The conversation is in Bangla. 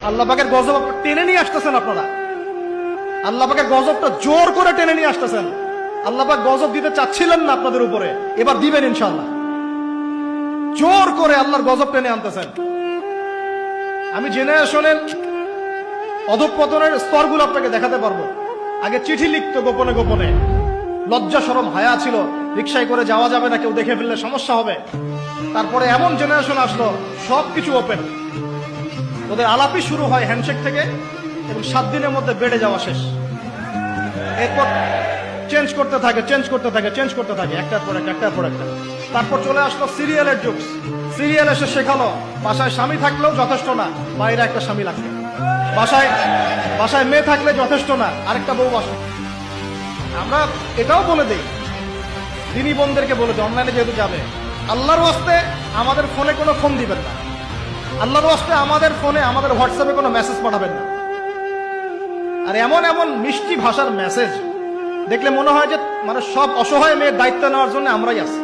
আল্লাহ পাকের গজব টেনে নিয়ে আসতেছেন আপনারা। আল্লাহ পাকের গজবটা জোর করে টেনে নিয়ে আসতেছেন। আল্লাহ পাক গজব দিতে চাচ্ছিলেন না আপনাদের উপরে, এবার দিবেন ইনশাআল্লাহ। জোর করে আল্লাহর গজব টেনে আনতেছেন। আমি জেনারেশনের অধঃপতনের স্তরগুলো আপনাকে দেখাতে পারবো। আগে চিঠি লিখতো গোপনে গোপনে, লজ্জা শরম হায়া ছিল, রিক্সায় করে যাওয়া যাবে না, কেউ দেখে ফেললে সমস্যা হবে। তারপরে এমন জেনারেশন আসলো সবকিছু ওপেন, ওদের আলাপই শুরু হয় হ্যান্ডশেক থেকে এবং 7 দিনের মধ্যে বেড়ে যাওয়া শেষ। এরপর চেঞ্জ করতে থাকে একটার পর একটা। তারপর চলে আসলো সিরিয়ালের যুগ। সিরিয়াল এসে শেখালো বাসায় স্বামী থাকলেও যথেষ্ট না, বাইরে একটা স্বামী লাগবে। বাসায় মেয়ে থাকলে যথেষ্ট না, আরেকটা বউ আসে। আমরা এটাও বলে দেই, দিনী বোনদেরকে বলে দিই, অনলাইনে যেহেতু যাবে, আল্লাহর ওয়াস্তে আমাদের ফোনে কোনো ফোন দিবেন না। আল্লাহর ওয়াস্তে আমাদের ফোনে, আমাদের হোয়াটসঅ্যাপে কোনো মেসেজ পাঠাবেন না। আর এমন এমন মিষ্টি ভাষার মেসেজ দেখলে মনে হয় যে মানে সব অসহায় মেয়ের দায়িত্ব নেওয়ার জন্য আমরাই আছি।